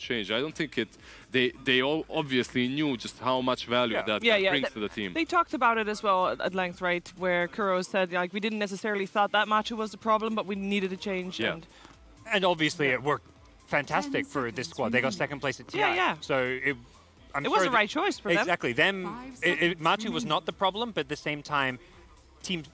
change. I don't think they all obviously knew just how much value that brings to the team. They talked about it as well at length, right? Where Kuro said, like, we didn't necessarily thought that Machu was the problem, but we needed a change. Yeah. And obviously it worked fantastic for this squad. They got second place at TI. So it was the right choice for them. Exactly. Machu was not the problem, but at the same time, Team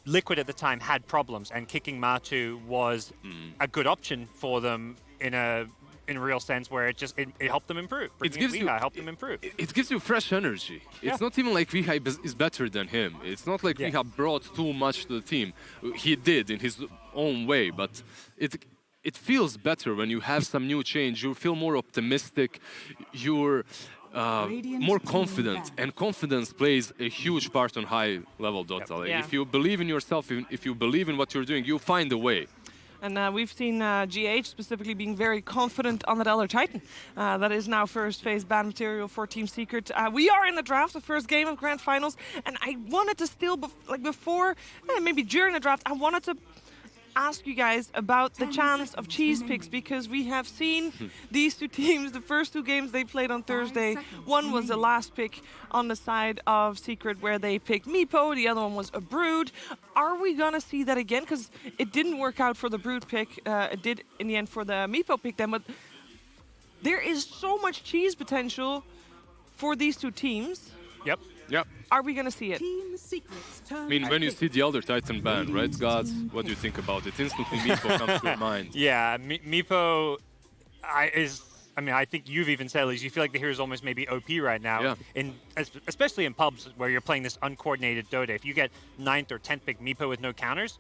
Liquid at the time had problems, and kicking Machu was a good option for them in a real sense, where it helped them improve. It gives you fresh energy. It's not even like Vihai is better than him. It's not like Vihai brought too much to the team. He did in his own way, but it feels better when you have some new change. You feel more optimistic. You're more confident, and confidence plays a huge part on high-level Dota. Like, if you believe in yourself, if you believe in what you're doing, you find a way. And we've seen GH specifically being very confident on that Elder Titan. That is now first phase ban material for Team Secret. We are in the draft, the first game of Grand Finals, and I wanted to still, before, maybe during the draft, I wanted to ask you guys about the chance of cheese picks, because we have seen these two teams, the first two games they played on Thursday. One was the last pick on the side of Secret where they picked Meepo, the other one was a Brood. Are we gonna see that again? Because it didn't work out for the Brood pick, it did in the end for the Meepo pick then, but there is so much cheese potential for these two teams. Yep. Are we going to see it? I mean, when you see the Elder Titan ban, right, Gods? What do you think about it? Instantly, Meepo comes to your mind. Yeah, Meepo I think you've even said, you feel like the hero is almost maybe OP right now, especially in pubs where you're playing this uncoordinated Dota. If you get 9th or 10th pick Meepo with no counters,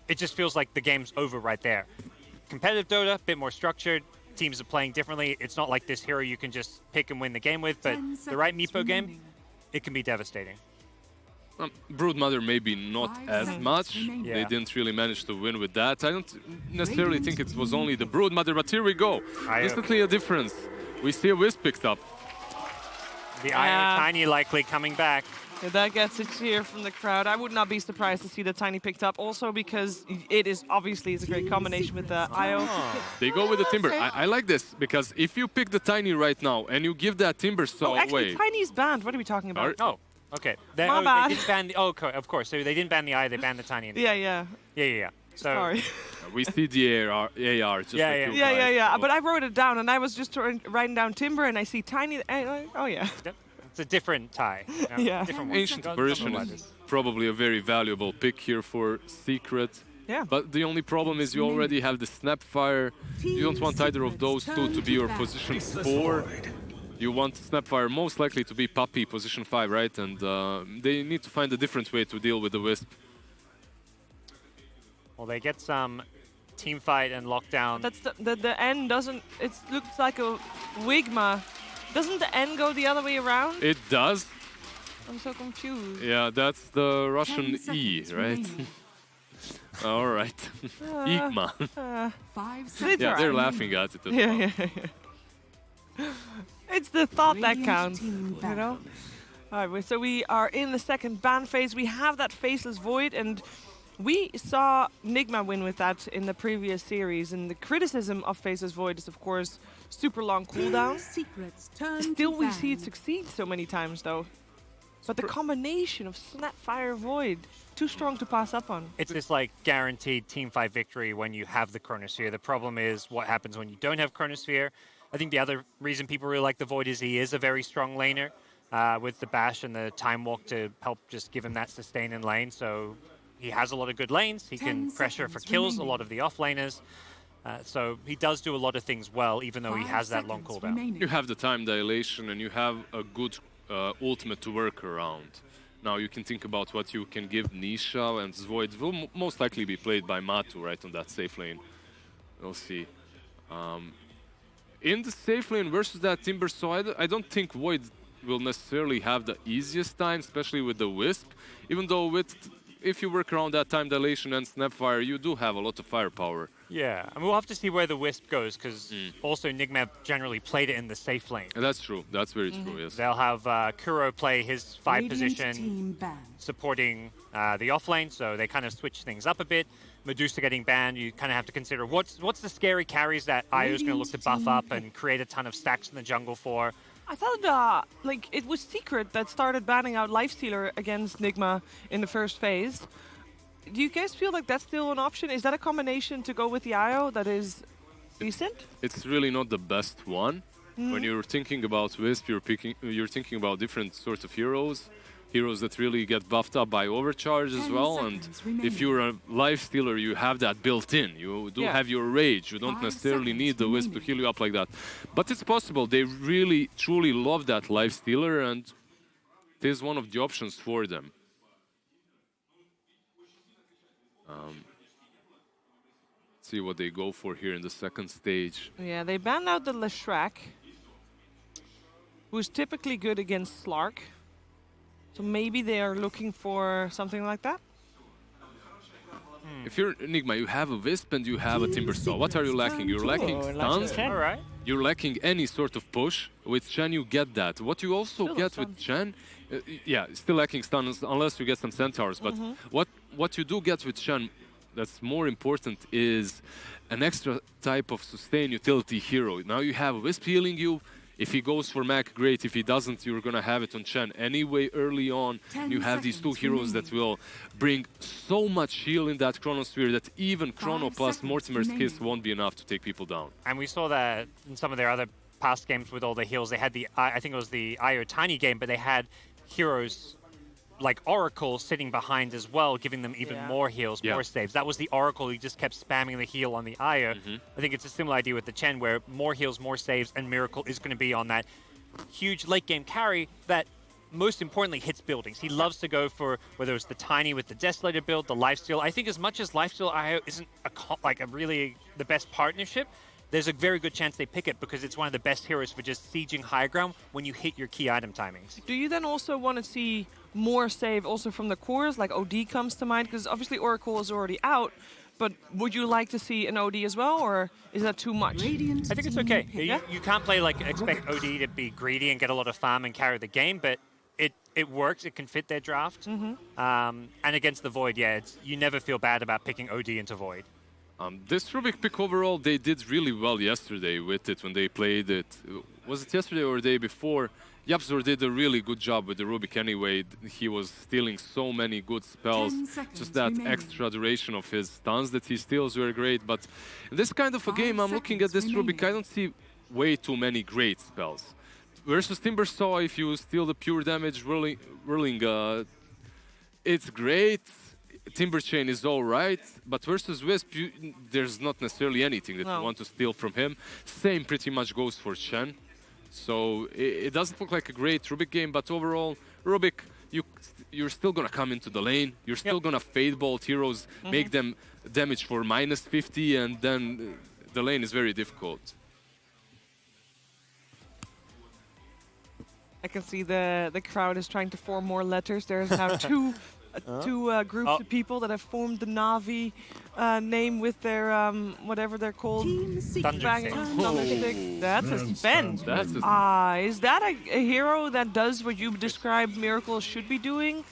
it just feels like the game's over right there. Competitive Dota, a bit more structured. Teams are playing differently. It's not like this hero you can just pick and win the game with, but the right Meepo game, it can be devastating. Broodmother maybe not as much. They didn't really manage to win with that. I don't necessarily think it was only the Broodmother, but here we go. Instantly a difference. We see a Wisp picked up. The IO Tiny likely coming back. Yeah, that gets a cheer from the crowd. I would not be surprised to see the Tiny picked up, also because it is obviously a great combination with the IO. They go with the Timber. I like this, because if you pick the Tiny right now and you give that Timber away... Actually, Tiny's banned. What are we talking about? Okay. They didn't ban the... of course. So they didn't ban the IO, they banned the Tiny. Yeah. So, sorry. We see the AR just But I wrote it down, and I was just writing down Timber, and I see Tiny. Oh, yeah. It's a different tie. Different one. Ancient Apparition is probably a very valuable pick here for Secret. Yeah. But the only problem is you already have the Snapfire. You don't want either of those two to be your position 4. You want Snapfire most likely to be Puppy, position 5, right? And they need to find a different way to deal with the Wisp. Well, they get some team fight and lockdown. That's the N doesn't... It looks like a Wigma. Doesn't the N go the other way around? It does. I'm so confused. Yeah, that's the Russian E, right? All right. Igma. They're laughing at it as well. It's the thought that counts, you know? All right, so we are in the second ban phase. We have that Faceless Void, and we saw Nigma win with that in the previous series. And the criticism of Faceless Void is, of course, super long cooldown. Still, we see it succeed so many times, though. But the combination of Snapfire Void, too strong to pass up on. It's this like guaranteed team fight victory when you have the Chronosphere. The problem is what happens when you don't have Chronosphere. I think the other reason people really like the Void is he is a very strong laner with the Bash and the Time Walk to help just give him that sustain in lane. So he has a lot of good lanes. He can pressure for kills a lot of the off-laners. So he does do a lot of things well, even though he has that long cooldown. You have the time dilation and you have a good ultimate to work around. Now you can think about what you can give Nisha, and Void will most likely be played by Matu, right, on that safe lane. We'll see. In the safe lane versus that Timber, so I don't think Void will necessarily have the easiest time, especially with the Wisp, even though with if you work around that time dilation and Snapfire, you do have a lot of firepower. Yeah, and we'll have to see where the Wisp goes, because also Nigma generally played it in the safe lane. That's true. That's very true, yes. They'll have Kuro play his 5 position, supporting the off lane, so they kind of switch things up a bit. Medusa getting banned, you kind of have to consider what's the scary carries that IO's going to look to buff up and create a ton of stacks in the jungle for. I thought like it was Secret that started banning out Lifestealer against Nigma in the first phase. Do you guys feel like that's still an option? Is that a combination to go with the IO that is decent? It's really not the best one. When you're thinking about Wisp, you're thinking about different sorts of heroes. Heroes that really get buffed up by overcharge as well. And if you're a Lifestealer, you have that built in. You do have your rage. You don't necessarily need the Wisp to heal you up like that. But it's possible. They really, truly love that Lifestealer, and it is one of the options for them. See what they go for here in the second stage. Yeah, they banned out the Leshrac, who's typically good against Slark. So maybe they are looking for something like that? If you're Nigma, you have a Wisp and you have a Timbersaw. What are you lacking? You're lacking stuns. All right. You're lacking any sort of push. With Chen, you get that. What you also get with Chen, still lacking stuns unless you get some Centaurs. But what you do get with Chen that's more important is an extra type of sustain utility hero. Now you have Wisp healing you. If he goes for Mac, great. If he doesn't, you're going to have it on Chen. Anyway, early on, you have these 2 heroes that will bring so much heal in that Chronosphere that even Chrono plus Mortimer's Kiss won't be enough to take people down. And we saw that in some of their other past games with all the heals. They had the, I think it was the IO Tiny game, but they had heroes like Oracle sitting behind as well, giving them even more heals, more saves. That was the Oracle. He just kept spamming the heal on the IO. I think it's a similar idea with the Chen, where more heals, more saves, and Miracle is going to be on that huge late game carry that most importantly hits buildings. He loves to go for whether it's the Tiny with the Desolator build, the Lifesteal. I think as much as Lifesteal IO isn't a really the best partnership, there's a very good chance they pick it because it's one of the best heroes for just sieging high ground when you hit your key item timings. Do you then also want to see more save also from the cores, like OD comes to mind? Because obviously Oracle is already out, but would you like to see an OD as well, or is that too much? I think it's okay. You can't play expect OD to be greedy and get a lot of farm and carry the game, but it works. It can fit their draft. And against the Void, you never feel bad about picking OD into Void. This Rubik pick overall, they did really well yesterday with it when they played it. Was it yesterday or the day before? Yapzor did a really good job with the Rubik anyway. He was stealing so many good spells. Just that extra duration of his stuns that he steals were great. But in this kind of a game, I'm looking at this Rubik, I don't see way too many great spells. Versus Timbersaw, if you steal the pure damage whirling, it's great. Timber Chain is all right, but versus Wisp, there's not necessarily anything that you want to steal from him. Same pretty much goes for Chen. So it doesn't look like a great Rubik game, but overall, Rubik, you're still going to come into the lane. You're still going to fade bolt heroes, make them damage for -50, and then the lane is very difficult. I can see the crowd is trying to form more letters. There's now two groups of people that have formed the Navi name with their whatever they're called. Thunderstick. That's a Sven. Is that a hero that does what you described Miracle should be doing?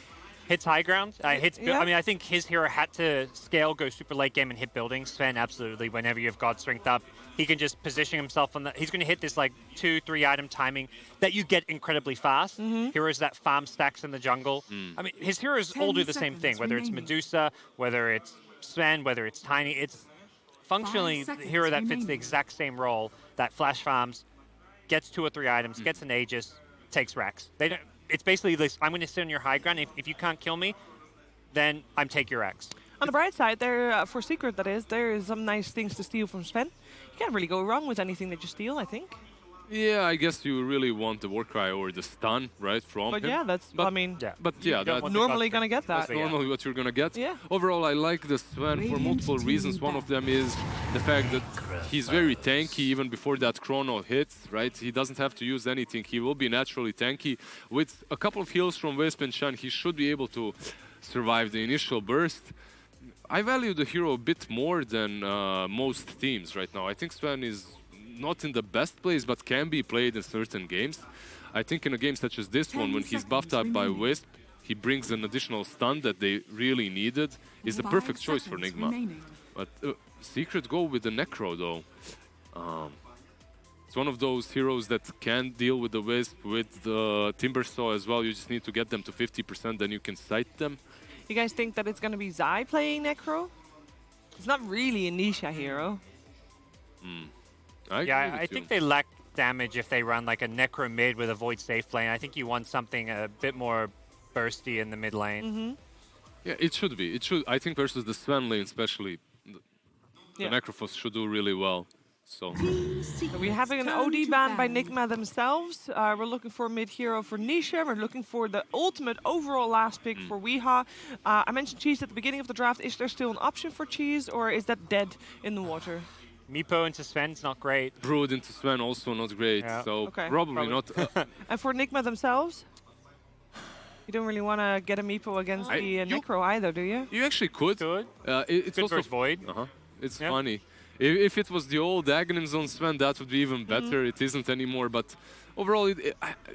Hits high ground. I mean, I think his hero had to scale, go super late game, and hit buildings. Sven, absolutely. Whenever you have God Strength up, he can just position himself on that. He's going to hit this like 2-3 item timing that you get incredibly fast. Heroes that farm stacks in the jungle. I mean, his heroes all do the same thing. Whether it's Medusa, whether it's Sven, whether it's Tiny, it's functionally the hero that fits the exact same role. That flash farms, gets 2 or 3 items, gets an Aegis, takes racks. They don't. It's basically this, I'm going to sit on your high ground. If you can't kill me, then I'm take your X. On the bright side, for Secret, that is, there is some nice things to steal from Sven. You can't really go wrong with anything that you steal, I think. Yeah, I guess you really want the Warcry or the stun, right, from but him. Yeah, that's, I mean, that's normally going to get that. That's normally what you're going to get. Yeah. Overall, I like the Sven for multiple reasons. One of them is the fact that he's very tanky even before that chrono hits, right? He doesn't have to use anything. He will be naturally tanky. With a couple of heals from Wisp and Shen, he should be able to survive the initial burst. I value the hero a bit more than most teams right now. I think Sven is not in the best place, but can be played in certain games. I think in a game such as this one, when he's buffed up by Wisp, he brings an additional stun that they really needed. Is the perfect choice for Nigma. But Secret go with the Necro though. It's one of those heroes that can deal with the Wisp, with the Timbersaw as well. You just need to get them to 50%, then you can sight them. You guys think that it's going to be Zai playing Necro? It's not really a Nisha hero. I think they lack damage if they run like a Necro mid with a Void safe lane. I think you want something a bit more bursty in the mid lane. Yeah, it should be. It should. I think versus the Sven lane especially, the Necrophos should do really well. So we're having an OD ban by Nigma themselves. We're looking for a mid hero for Nisha. We're looking for the ultimate overall last pick for Weeha. I mentioned Cheese at the beginning of the draft. Is there still an option for Cheese, or is that dead in the water? Meepo into Sven's not great. Brood into Sven also not great. Yeah. So Okay. probably not. And for Nigma themselves? You don't really want to get a Meepo against the Necro either, do you? You actually could. It's Good also versus Void. It's funny. If it was the old Aghanims on Sven, that would be even better. It isn't anymore. But overall,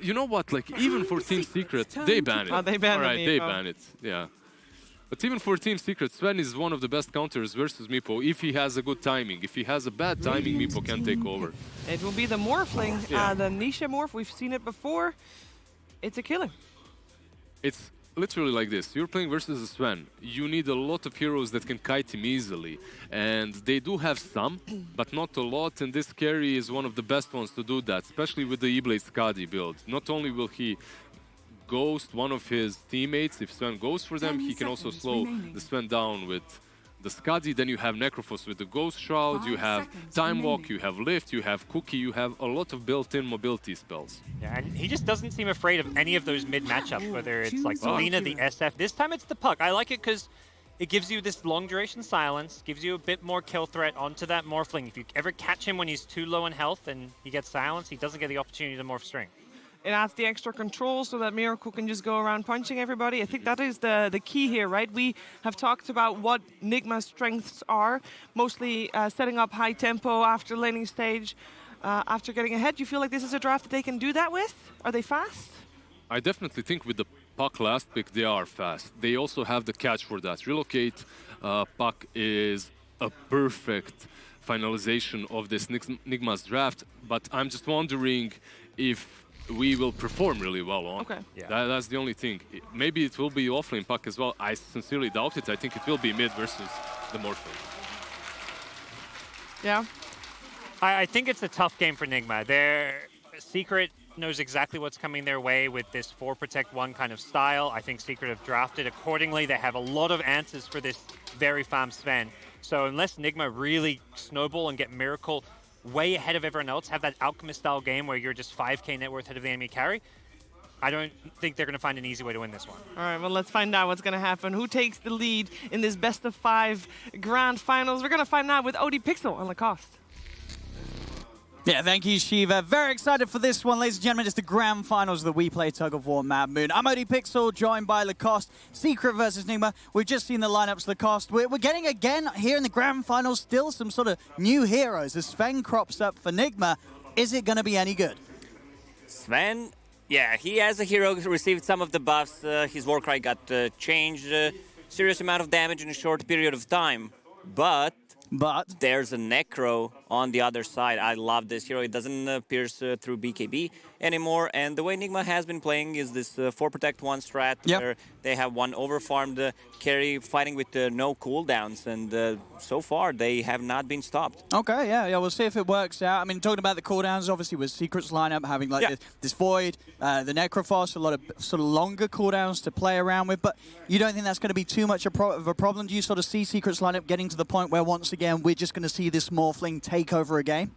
you know what? Like even for Team Secret, they ban it. Oh, they ban it. They Meepo. ban it. Yeah. But even for Team Secret, Sven is one of the best counters versus Meepo if he has a good timing. If he has a bad timing, Meepo can take over. It will be the Morphling, the Nisha Morph. We've seen it before. It's a killer. It's literally like this. You're playing versus a Sven. You need a lot of heroes that can kite him easily. And they do have some, but not a lot. And this carry is one of the best ones to do that, especially with the E-Blade Skadi build. Not only will he ghost one of his teammates, if Sven goes for them, he can also slow the Sven down with the Skadi. Then you have Necrophos with the Ghost Shroud, you have Time Walk, you have Lift, you have Cookie, you have a lot of built-in mobility spells. Yeah, and he just doesn't seem afraid of any of those mid matchups, whether it's like Selena, the SF. This time it's the Puck. I like it because it gives you this long duration silence, gives you a bit more kill threat onto that Morphling. If you ever catch him when he's too low in health and he gets silenced, he doesn't get the opportunity to morph string. It adds the extra control so that Miracle can just go around punching everybody. I think that is the key here, right? We have talked about what Nigma's strengths are, mostly setting up high tempo after laning stage, after getting ahead. Do you feel like this is a draft that they can do that with? Are they fast? I definitely think with the Puck last pick, they are fast. They also have the catch for that. Relocate Puck is a perfect finalization of this Nigma's draft, but I'm just wondering if we will perform really well on. Okay. Yeah. That's the only thing. Maybe it will be offlane Puck as well. I sincerely doubt it. I think it will be mid versus the Morphling. Yeah. I think it's a tough game for Nigma. Their Secret knows exactly what's coming their way with this 4 protect 1 kind of style. I think Secret have drafted accordingly. They have a lot of answers for this very farm Sven. So unless Nigma really snowball and get Miracle way ahead of everyone else, have that Alchemist style game where you're just 5k net worth ahead of the enemy carry, I don't think they're going to find an easy way to win this one. All right, well, let's find out what's going to happen. Who takes the lead in this best of 5 grand finals? We're going to find out with OD Pixel on Lacoste. Yeah, thank you, Shiva. Very excited for this one, ladies and gentlemen. It's the grand finals of the WePlay Tug of War Map1. I'm OD Pixel, joined by Lacoste. Secret versus Nigma. We've just seen the lineups, Lacoste. We're getting, again, here in the grand finals, still some sort of new heroes. As Sven crops up for Nigma, is it going to be any good? Sven, yeah, he has a hero who received some of the buffs. His Warcry got changed. Serious amount of damage in a short period of time. But there's a Necro on the other side. I love this hero. It doesn't pierce through BKB anymore. And the way Nigma has been playing is this 4 protect 1 strat, where they have one overfarmed carry fighting with no cooldowns. And so far, they have not been stopped. Okay, yeah, we'll see if it works out. I mean, talking about the cooldowns, obviously with Secret's lineup having like this Void, the Necrophos, a lot of sort of longer cooldowns to play around with. But you don't think that's going to be too much of a problem? Do you sort of see Secret's lineup getting to the point where once again we're just going to see this Morphling take over a game?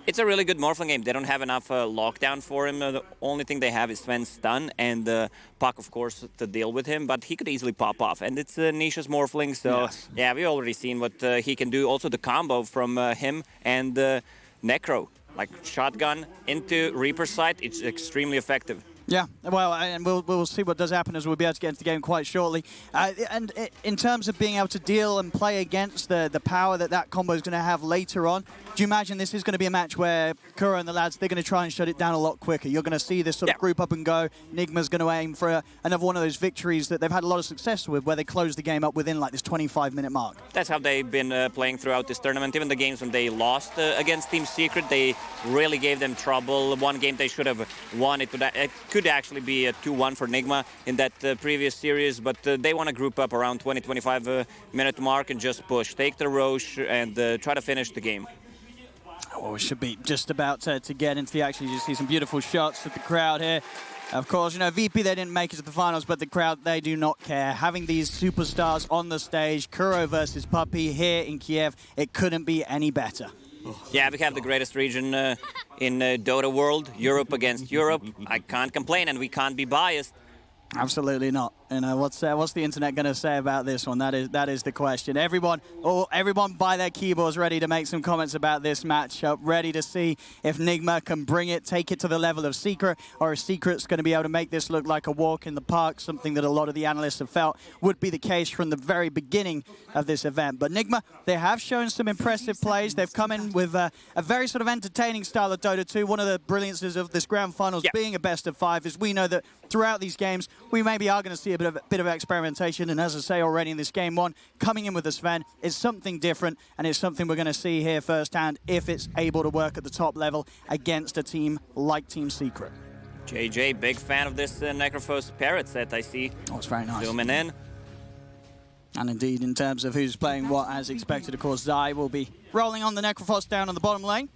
It's a really good Morphling game. They don't have enough lockdown for him. The only thing they have is Sven's stun and Puck, of course, to deal with him, but he could easily pop off. And it's Nisha's Morphling, so yeah, we've already seen what he can do. Also the combo from him and Necro, like shotgun into Reaper's sight, it's extremely effective. Yeah, well, and we'll see what does happen as we'll be able to get into the game quite shortly. And in terms of being able to deal and play against the power that combo is going to have later on, do you imagine this is going to be a match where Kuro and the lads, they're going to try and shut it down a lot quicker? You're going to see this sort of group up and go. Nigma's going to aim for another one of those victories that they've had a lot of success with, where they close the game up within like this 25-minute mark. That's how they've been playing throughout this tournament. Even the games when they lost against Team Secret, they really gave them trouble. One game they should have won. It could actually be a 2-1 for Nigma in that previous series, but they want to group up around 20-25 minute mark and just push, take the Roche and try to finish the game. Oh, we should be just about to get into the action. You just see some beautiful shots with the crowd here. Of course, you know, VP, they didn't make it to the finals, but the crowd, they do not care. Having these superstars on the stage, Kuro versus Puppey here in Kiev, it couldn't be any better. Yeah, we have the greatest region in Dota world, Europe against Europe. I can't complain, and we can't be biased. Absolutely not. You know, what's the internet going to say about this one? That is the question. Everyone by their keyboards ready to make some comments about this matchup, ready to see if Nigma can bring it, take it to the level of Secret, or if Secret's going to be able to make this look like a walk in the park, something that a lot of the analysts have felt would be the case from the very beginning of this event. But Nigma, they have shown some impressive plays. They've come in with a very sort of entertaining style of Dota 2. One of the brilliances of this grand finals being a best of 5 is we know that throughout these games, we maybe are going to see a bit of experimentation, and as I say already in this game 1, coming in with the Sven is something different, and it's something we're going to see here firsthand if it's able to work at the top level against a team like Team Secret. JJ, big fan of this Necrophos Parrot set, I see. Oh, it's very nice. Zooming in. And indeed, in terms of who's playing what, as expected, of course, Zai will be rolling on the Necrophos down on the bottom lane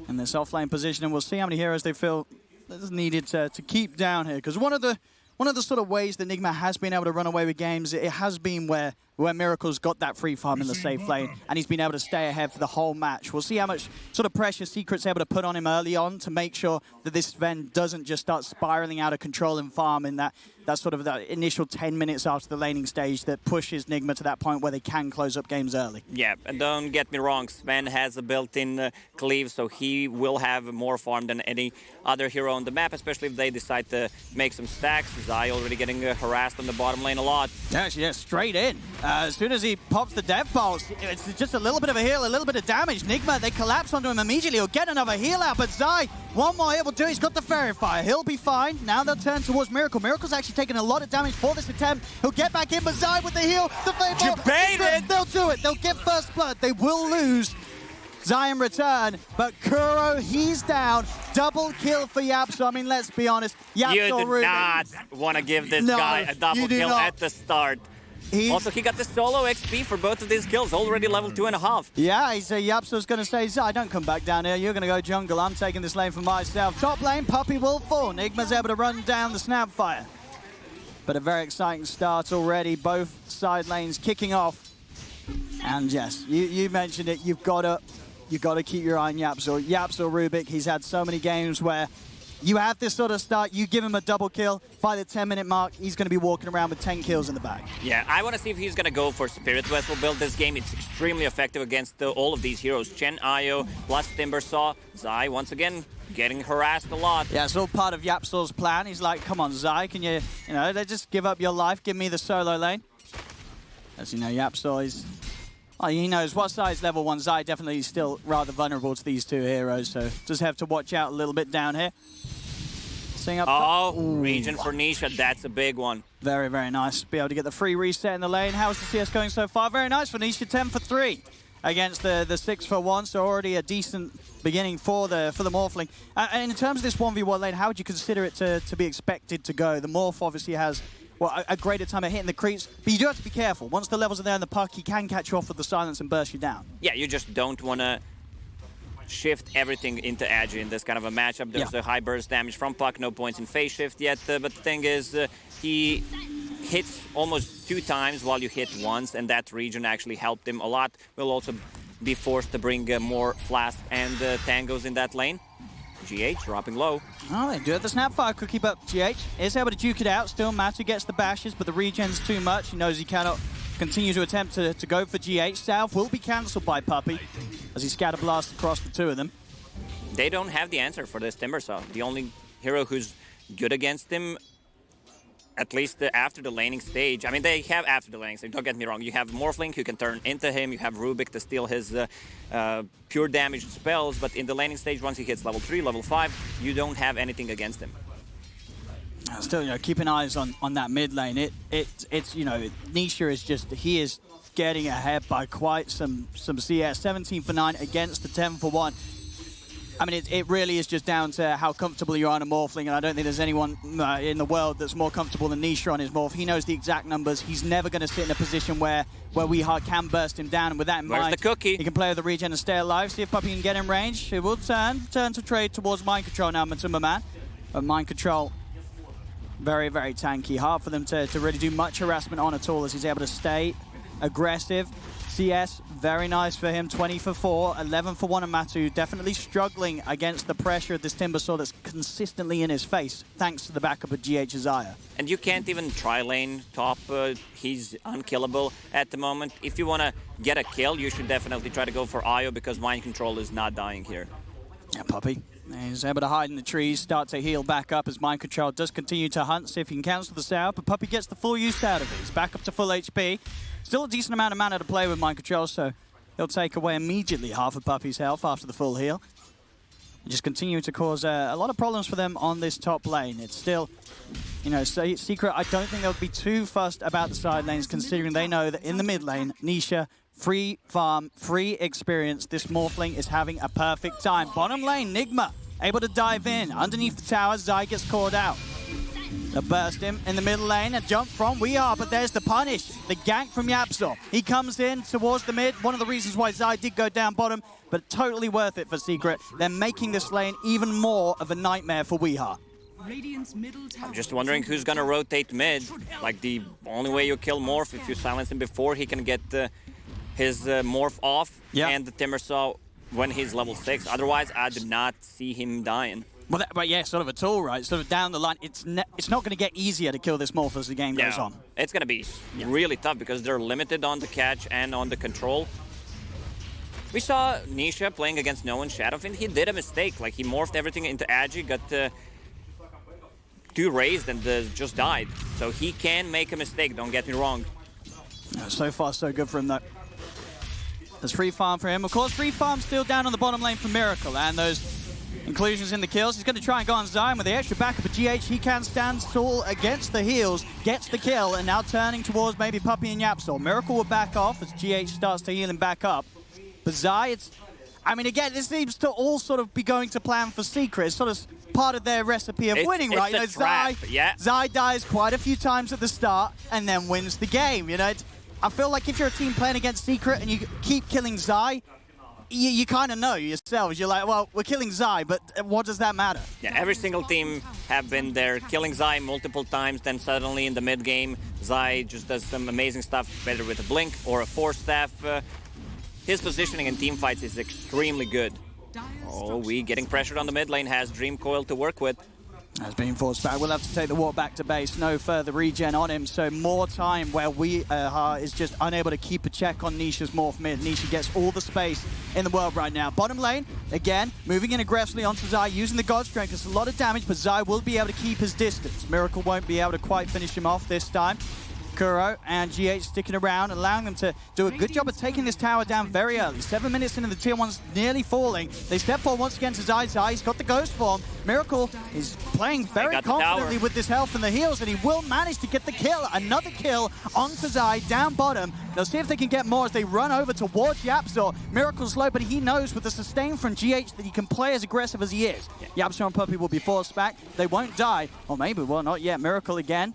in this off-lane position, and we'll see how many heroes they feel is needed to keep down here, because one of the sort of ways that Nigma has been able to run away with games, it has been where Miracle's got that free farm in the safe lane, and he's been able to stay ahead for the whole match. We'll see how much sort of pressure Secret's able to put on him early on to make sure that this Sven doesn't just start spiraling out of control in farm in that sort of that initial 10 minutes after the laning stage that pushes Nigma to that point where they can close up games early. Yeah, and don't get me wrong, Sven has a built-in cleave, so he will have more farm than any other hero on the map, especially if they decide to make some stacks. Zai already getting harassed on the bottom lane a lot. Yeah, straight in. As soon as he pops the death pulse, it's just a little bit of a heal, a little bit of damage. Nigma, they collapse onto him immediately. He'll get another heal out, but Zai, one more hit will do. He's got the Fairy Fire. He'll be fine. Now they'll turn towards Miracle. Miracle's actually taken a lot of damage for this attempt. He'll get back in, but Zai with the heal, the Flame Ball. They'll do it. They'll get first blood. They will lose. Zai in return, but Kuro, he's down. Double kill for Yapso. I mean, let's be honest. Yapso you did not want to give this guy a double kill at the start. Also, he got the solo XP for both of these kills, already level 2.5. Yeah, Yapso's going to say, Zai, don't come back down here. You're going to go jungle. I'm taking this lane for myself. Top lane, Puppey will fall. Nigma's able to run down the Snapfire. But a very exciting start already. Both side lanes kicking off. And yes, you mentioned it. You've got to keep your eye on Yapso. Yapso Rubik, he's had so many games where you have this sort of start, you give him a double kill, by the 10-minute mark, he's going to be walking around with 10 kills in the bag. Yeah, I want to see if he's going to go for Spirit Vessel build this game. It's extremely effective against all of these heroes. Chen, Io, plus Timbersaw. Zai, once again, getting harassed a lot. Yeah, it's all part of Yapso's plan. He's like, come on, Zai, can you just give up your life, give me the solo lane. As you know, Yapso is... Oh, he knows what size level 1 Zai definitely still rather vulnerable to these two heroes, so just have to watch out a little bit down here. Seeing up region for Nisha, that's a big one. Very, very nice. Be able to get the free reset in the lane. How's the CS going so far? Very nice for Nisha, 10 for 3 against the 6 for 1, so already a decent beginning for the Morphling. And in terms of this 1v1 lane, how would you consider it to be expected to go? The Morph obviously has a greater time at hitting the creeps, but you do have to be careful. Once the levels are there in the puck, he can catch you off with the silence and burst you down. Yeah, you just don't want to shift everything into Agi in this kind of a matchup. There's a high burst damage from puck, no points in phase shift yet, but the thing is, he hits almost 2 times while you hit once, and that region actually helped him a lot. Will also be forced to bring more Flask and Tangos in that lane. GH dropping low. Oh, they do it. The Snapfire could keep up. GH is able to duke it out. Still, Matu gets the bashes, but the regen's too much. He knows he cannot continue to attempt to go for GH. South will be cancelled by Puppey as he scatter blasts across the two of them. They don't have the answer for this Timbersaw. The only hero who's good against him, at least after the laning stage. I mean, they have after the laning stage, don't get me wrong. You have Morphling who can turn into him, you have Rubik to steal his pure damage spells, but in the laning stage, once he hits level 3, level 5, you don't have anything against him. Still, you know, keeping eyes on that mid lane. It's you know, Nisha is just, he is getting ahead by quite some CS. 17 for 9 against the 10 for 1. I mean, it really is just down to how comfortable you are on a Morphling, and I don't think there's anyone in the world that's more comfortable than Nisha on his Morph. He knows the exact numbers. He's never going to sit in a position where WeHard can burst him down, and with that in mind, the cookie? He can play with the regen and stay alive. See if Puppey can get in range. It will turn to trade towards Mind Control now, Matumba Man. But Mind Control, very, very tanky. Hard for them to really do much harassment on at all, as he's able to stay aggressive. CS, very nice for him, 20 for 4, 11 for 1 and Matu, definitely struggling against the pressure of this Timbersaw that's consistently in his face, thanks to the backup of GH Isaiah. And you can't even try lane top, he's unkillable at the moment. If you want to get a kill, you should definitely try to go for Io, because Mind Control is not dying here. Yeah, Puppey. He's able to hide in the trees, start to heal back up as Mind Control does continue to hunt, see if he can cancel the sour, but Puppey gets the full use out of it. He's back up to full HP. Still a decent amount of mana to play with Mind Control, so he'll take away immediately half of Puppey's health after the full heal. And just continue to cause a lot of problems for them on this top lane. It's still, you know, Secret, I don't think they'll be too fussed about the side lanes, considering they know that in the mid lane, Nisha, free farm, free experience, this Morphling is having a perfect time. Bottom lane, Nigma, able to dive in. Underneath the tower, Zai gets caught out. They'll burst him in the middle lane, a jump from WeHard, but there's the punish, the gank from Yapzor. He comes in towards the mid, one of the reasons why Zai did go down bottom, but totally worth it for Secret. They're making this lane even more of a nightmare for WeHard. I'm just wondering who's gonna rotate mid. Like, the only way you kill Morph, if you silence him before he can get his Morph off, and the Timbersaw when he's level 6. Otherwise, I did not see him dying. Well, but yeah, sort of at all, right? Sort of down the line, it's not going to get easier to kill this Morph as the game goes on. It's going to be really tough because they're limited on the catch and on the control. We saw Nisha playing against No One Shadowfiend. He did a mistake. Like, he morphed everything into Agi, got too raised and just died. So he can make a mistake, don't get me wrong. So far, so good for him, though. There's free farm for him. Of course, free farm still down on the bottom lane for Miracle, and those inclusions in the kills. He's going to try and go on Zion with the extra backup of GH. He can stand tall against the heals, gets the kill, and now turning towards maybe Puppey and Yapzor. Miracle will back off as GH starts to heal him back up. But Zai, it's... I mean, again, this seems to all sort of be going to plan for Secret. It's sort of part of their recipe of winning, right? You know, Zai dies quite a few times at the start and then wins the game, you know? I feel like if you're a team playing against Secret and you keep killing Zai, you kind of know yourselves. You're like, well, we're killing Zai, but what does that matter? Yeah, every single team have been there killing Zai multiple times, then suddenly in the mid game, Zai just does some amazing stuff, whether with a Blink or a Force Staff. His positioning in team fights is extremely good. Oh, we getting pressured on the mid lane, has Dream Coil to work with. Has been forced back. We'll have to take the walk back to base. No further regen on him, so more time where WeHard is just unable to keep a check on Nisha's Morph mid. Nisha gets all the space in the world right now. Bottom lane, again, moving in aggressively onto Zai, using the God Strength. It's a lot of damage, but Zai will be able to keep his distance. Miracle won't be able to quite finish him off this time. Kuro and GH sticking around, allowing them to do a good job of taking this tower down very early. 7 minutes into the tier 1's nearly falling. They step forward once again to Zai. He's got the Ghost Form. Miracle is playing very confidently with this health and the heals, and he will manage to get the kill. Another kill onto Zai, down bottom. They'll see if they can get more as they run over towards Yapzor. Miracle's low, but he knows with the sustain from GH that he can play as aggressive as he is. Yapzor and Puppey will be forced back. They won't die. Or maybe, well, not yet. Miracle again.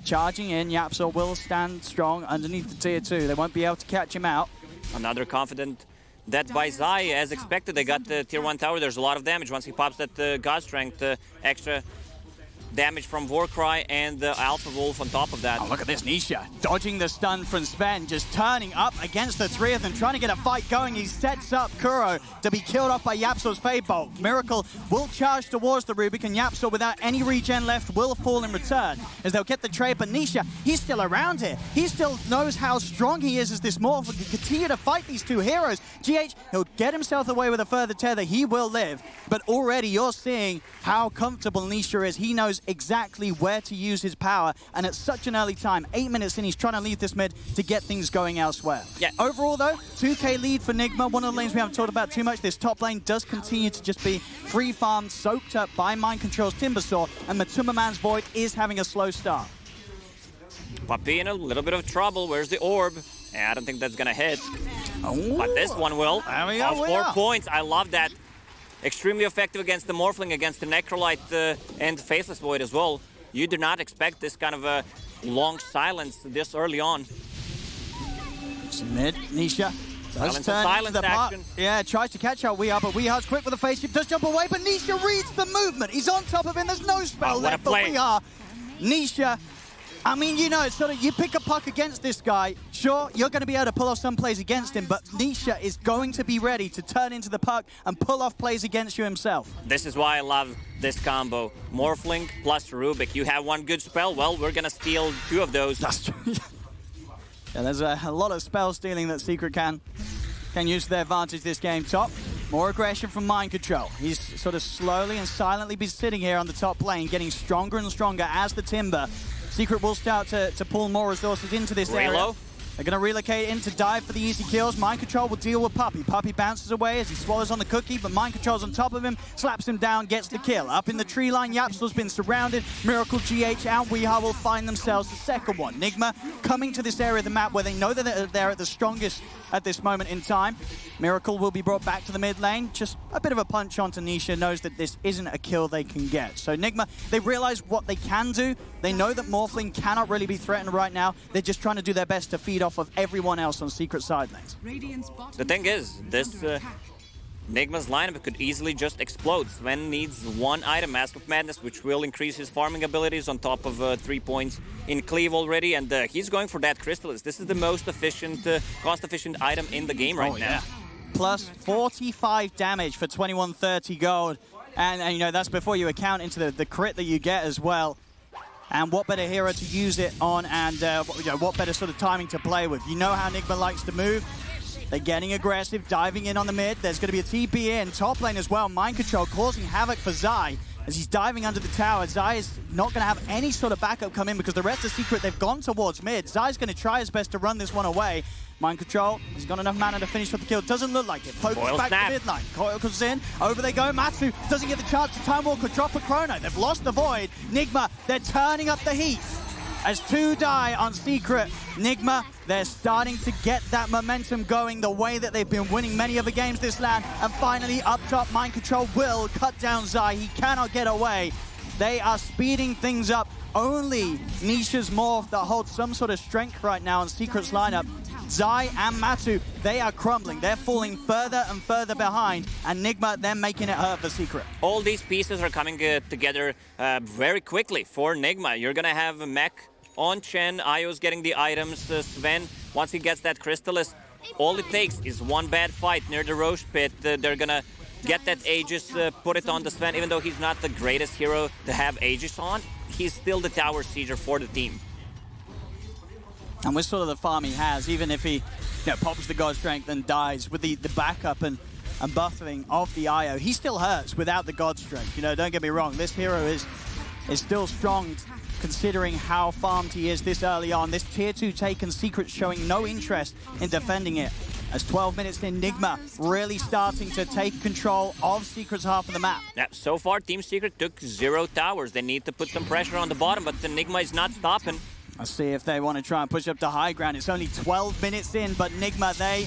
Charging in, Yapzor will stand strong underneath the tier 2. They won't be able to catch him out. Another confident death by Zai. As expected, they got the tier 1 tower. There's a lot of damage once he pops that God Strength. Extra damage from Warcry and the Alpha Wolf on top of that. Oh, look at this, Nisha dodging the stun from Sven, just turning up against the three of them, trying to get a fight going. He sets up Kuro to be killed off by Yapzor's Fade Bolt. Miracle will charge towards the Rubik, and Yapzor, without any regen left, will fall in return as they'll get the trade. But Nisha, he's still around here. He still knows how strong he is as this Morph and can continue to fight these two heroes. GH, he'll get himself away with a further tether. He will live. But already you're seeing how comfortable Nisha is. He knows exactly where to use his power, and at such an early time, 8 minutes in, he's trying to leave this mid to get things going elsewhere. Yeah. Overall, though, 2K lead for Nigma. One of the lanes we haven't talked about too much. This top lane does continue to just be free farmed, soaked up by Mind Control's Timbersaw, and Matuma Man's Void is having a slow start. Puppy in a little bit of trouble. Where's the orb? Yeah, I don't think that's gonna hit. Oh. But this one will. There we go. 4 points. I love that. Extremely effective against the Morphling, against the Necrolite and Faceless Void as well. You do not expect this kind of a long silence this early on. It's mid. Nisha does silence action. Yeah, tries to catch out Weehard, but Weehard's quick with a face shift, does jump away, but Nisha reads the movement. He's on top of him. There's no spell left for Weehard. Nisha, I mean, you know, it's sort of, you pick a puck against this guy, sure, you're going to be able to pull off some plays against him, but Nisha is going to be ready to turn into the puck and pull off plays against you himself. This is why I love this combo. Morphling plus Rubik. You have one good spell, well, we're going to steal 2 of those. That's true. Yeah, there's a lot of spell stealing that Secret can use to their advantage this game. Top, more aggression from Mind Control. He's sort of slowly and silently been sitting here on the top lane, getting stronger and stronger as the Timber. Secret will start to pull more resources into this area. They're going to relocate in to dive for the easy kills. Mind Control will deal with Puppy. Puppy bounces away as he swallows on the cookie, but Mind Control's on top of him, slaps him down, gets the kill. Up in the tree line, Yapstor's been surrounded. Miracle, GH, and Weehar will find themselves the second one. Nigma coming to this area of the map where they know that they're at the strongest at this moment in time. Miracle will be brought back to the mid lane. Just a bit of a punch onto Nisha, knows that this isn't a kill they can get. So Nigma, they realize what they can do. They know that Morphling cannot really be threatened right now. They're just trying to do their best to feed off of everyone else on Secret side lanes. The thing is, this Nigma's lineup could easily just explode. Sven needs 1 item, Mask of Madness, which will increase his farming abilities on top of 3 points in cleave already, and he's going for that Crystallis. This is the most efficient, cost-efficient item in the game right now. Plus 45 damage for 2130 gold, and you know, that's before you account into the crit that you get as well. And what better hero to use it on, and what better sort of timing to play with. You know how Nigma likes to move. They're getting aggressive, diving in on the mid. There's going to be a TP in, top lane as well. Mind Control causing havoc for Zai as he's diving under the tower. Zai is not going to have any sort of backup come in because the rest of Secret, they've gone towards mid. Zai's going to try his best to run this one away. Mind Control, he's got enough mana to finish with the kill. Doesn't look like it. Focus back to mid line. Coil comes in. Over they go. Matsu doesn't get the chance to Time Walker, drop a Chrono. They've lost the Void. Nigma, they're turning up the heat. As 2 die on Secret, Nigma, they're starting to get that momentum going the way that they've been winning many of the games this LAN. And finally, up top, Mind Control will cut down Zai. He cannot get away. They are speeding things up. Only Nisha's Morph that holds some sort of strength right now in Secret's lineup. Zai and Matu, they are crumbling. They're falling further and further behind. And Nigma, they're making it hurt for Secret. All these pieces are coming together very quickly for Nigma. You're going to have Mech on Chen. Io's getting the items. Sven, once he gets that Crystallis, all it takes is 1 bad fight near the Roche pit. They're going to get that Aegis, put it on the Sven. Even though he's not the greatest hero to have Aegis on, he's still the tower sieger for the team. And with sort of the farm he has, even if he pops the God Strength and dies with the backup and buffering of the Io, he still hurts without the God Strength. You know, don't get me wrong, this hero is still strong considering how farmed he is this early on. This tier 2 Taken Secret showing no interest in defending it. As 12 minutes in, Nigma really starting to take control of Secret's half of the map. Yeah, so far, Team Secret took 0 towers. They need to put some pressure on the bottom, but the Nigma is not stopping. Let's see if they want to try and push up to high ground. It's only 12 minutes in, but Nigma, they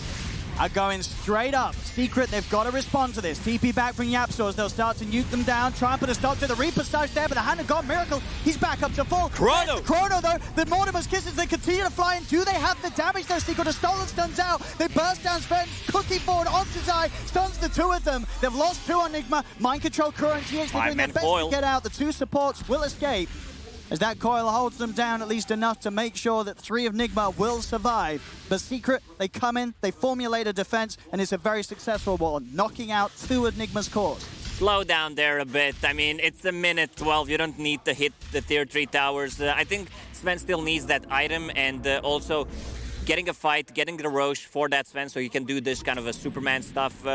are going straight up. Secret, they've got to respond to this. TP back from Yapstors. They'll start to nuke them down. Try and put a stop to the Reaper Slice there, but the Hand of God Miracle, he's back up to full. Chrono! Chrono, though. The Mortimer's Kisses, they continue to fly in. Do they have the damage, though? Secret, a stolen stuns out. They burst down Sven. Cookie forward onto Zai. Stuns the 2 of them. They've lost 2 on Nigma. Mind Control, Kura, and GH, they're doing their best to get out. The 2 supports will escape, as that coil holds them down at least enough to make sure that 3 of Nigma will survive. But Secret, they come in, they formulate a defense, and it's a very successful one, knocking out 2 of Nigma's cores. Slow down there a bit. I mean, it's a minute 12. You don't need to hit the tier 3 towers. I think Sven still needs that item, and also getting a fight, getting the Roche for that Sven so he can do this kind of a Superman stuff.